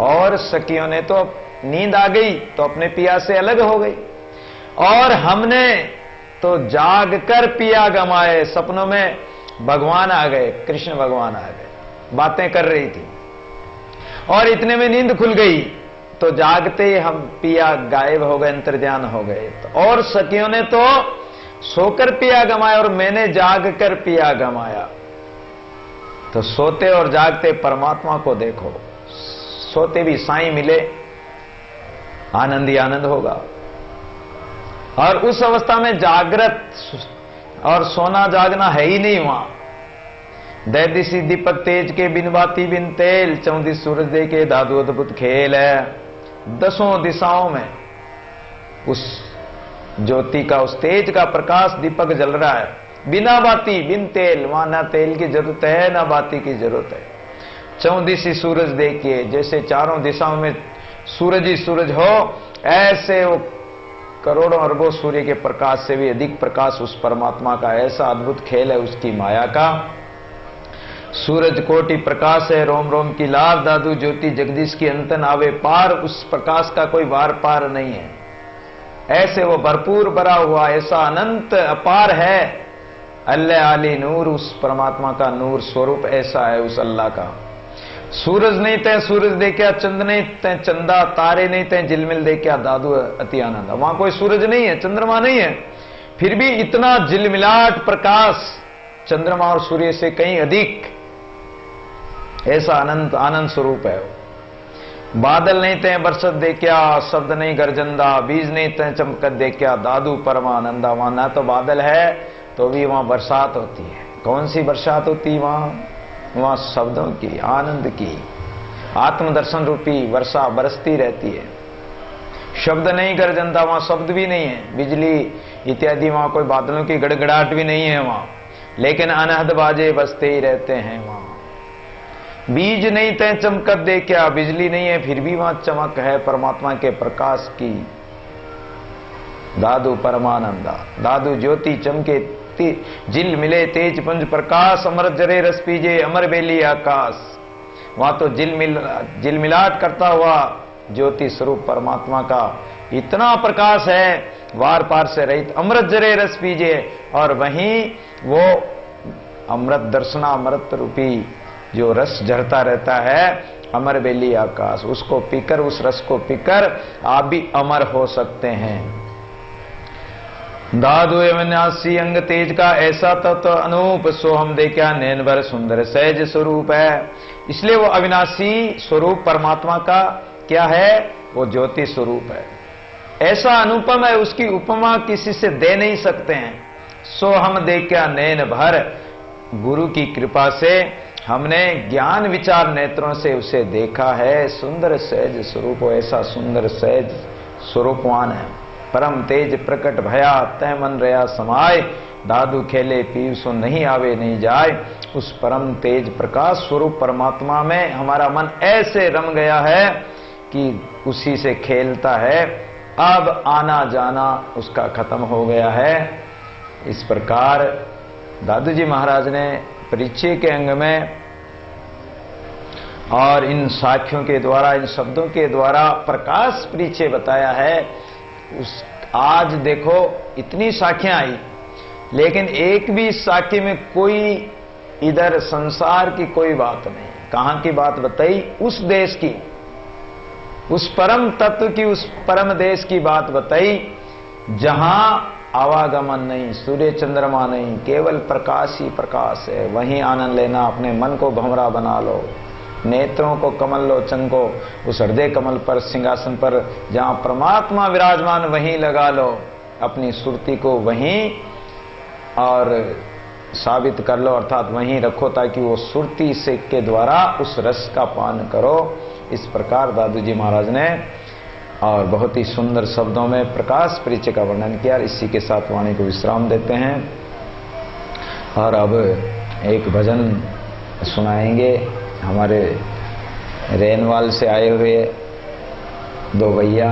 और सखियों ने तो नींद आ गई तो अपने पिया से अलग हो गई, और हमने तो जाग कर पिया गमाए। सपनों में भगवान आ गए, कृष्ण भगवान आ गए, बातें कर रही थी और इतने में नींद खुल गई, तो जागते ही हम पिया गायब हो गए, अंतर्ध्यान हो गए। तो और सखियों ने तो सोकर पिया गमाया और मैंने जाग कर पिया गमाया। तो सोते और जागते परमात्मा को देखो, सोते भी साईं मिले, आनंद ही आनंद होगा। और उस अवस्था में जागृत और सोना जागना है ही नहीं वहां। दैदिसी दीपक तेज के बिन बाती बिन तेल, 14 सूरज दे के दादू अद्भुत खेल है। 10 दिशाओं में उस ज्योति का, उस तेज का प्रकाश दीपक जल रहा है, बिना बाती बिन तेल। वहां ना तेल की जरूरत है ना बाती की जरूरत है। 14 सूरज देखिए, जैसे चारों दिशाओं में सूरज ही सूरज हो, ऐसे वो करोड़ों अरबों सूर्य के प्रकाश से भी अधिक प्रकाश उस परमात्मा का। ऐसा अद्भुत खेल है उसकी माया का। सूरज कोटि प्रकाश है, रोम रोम की लाभ, दादू ज्योति जगदीश की अंत न आवे पार। उस प्रकाश का कोई वार पार नहीं है, ऐसे वो भरपूर भरा हुआ, ऐसा अनंत अपार है। अल्लाह आली नूर, उस परमात्मा का नूर स्वरूप ऐसा है उस अल्लाह का। सूरज नहीं तय सूरज देखा, चंद नहीं तय चंदा, तारे नहीं तय झिलमिल देखा, दादू अति आनंद। वहां कोई सूरज नहीं है, चंद्रमा नहीं है, फिर भी इतना झिलमिलाट प्रकाश चंद्रमा और सूर्य से कहीं अधिक, ऐसा अनंत आनंद स्वरूप है। बादल नहीं तय बरसत देखा, शब्द नहीं गर्जंदा, बीज नहीं तय चमकत देखा, दादू परमानंदा। वहां ना तो बादल है तो भी वहां बरसात होती है। कौन सी बरसात होती वहां शब्दों की, आनंद की, आत्मदर्शन रूपी वर्षा बरसती रहती है। शब्द नहीं गर्जंदा, वहां शब्द भी नहीं है, बिजली इत्यादि, वहां कोई बादलों की गड़गड़ाहट भी नहीं है वहां, लेकिन अनहद बाजे बजते ही रहते हैं वहां। बीज नहीं तय चमकत देखा, बिजली नहीं है फिर भी वहां चमक है परमात्मा के प्रकाश की। दादू परमानंदा, दादू ज्योति चमके, जिल मिले तेज पुंज प्रकाश, अमृत जरे रस पीजे, अमर बेली आकाश। वहां तो जिलमिलाट करता हुआ ज्योति स्वरूप परमात्मा का इतना प्रकाश है, वार पार से रहित, अमृत जरे रस पीजे। और वहीं वो अमृत दर्शना, अमृत रूपी जो रस झरता रहता है, अमर बेली आकाश, उसको पीकर, उस रस को पीकर आप भी अमर हो सकते हैं। दादू अविनाशी अंग तेज का ऐसा तत्व अनूप, सो हम देखा नैन भर सुंदर सहज स्वरूप है। इसलिए वो अविनाशी स्वरूप परमात्मा का क्या है, वो ज्योति स्वरूप है, ऐसा अनुपम है, उसकी उपमा किसी से दे नहीं सकते हैं। सो हम देखा नैन भर, गुरु की कृपा से हमने ज्ञान विचार नेत्रों से उसे देखा है। सुंदर सहज स्वरूप, ऐसा सुंदर सहज स्वरूपवान है। परम तेज प्रकट भया, तय मन रया समाय, दादू खेले पीव सो नहीं आवे नहीं जाए। उस परम तेज प्रकाश स्वरूप परमात्मा में हमारा मन ऐसे रम गया है कि उसी से खेलता है, अब आना जाना उसका खत्म हो गया है। इस प्रकार दादू जी महाराज ने परिचय के अंग में और इन साखियों के द्वारा, इन शब्दों के द्वारा प्रकाश परिचय बताया है। उस आज देखो इतनी साखियां आई, लेकिन एक भी साखी में कोई इधर संसार की कोई बात नहीं। कहां की बात बताई? उस देश की, उस परम तत्व की, उस परम देश की बात बताई जहां आवागमन नहीं, सूर्य चंद्रमा नहीं, केवल प्रकाश ही प्रकाश है। वहीं आनंद लेना, अपने मन को भंवरा बना लो, नेत्रों को कमल लोचन को उस हृदय कमल पर, सिंहासन पर जहां परमात्मा विराजमान, वहीं लगा लो अपनी सुरती को, वहीं और साबित कर लो, अर्थात वहीं रखो, ताकि वो सुरती से के द्वारा उस रस का पान करो। इस प्रकार दादू जी महाराज ने और बहुत ही सुंदर शब्दों में प्रकाश परिचय का वर्णन किया। इसी के साथ वाणी को विश्राम देते हैं और अब एक भजन सुनाएंगे। हमारे रेनवाल से आए हुए 2 भैया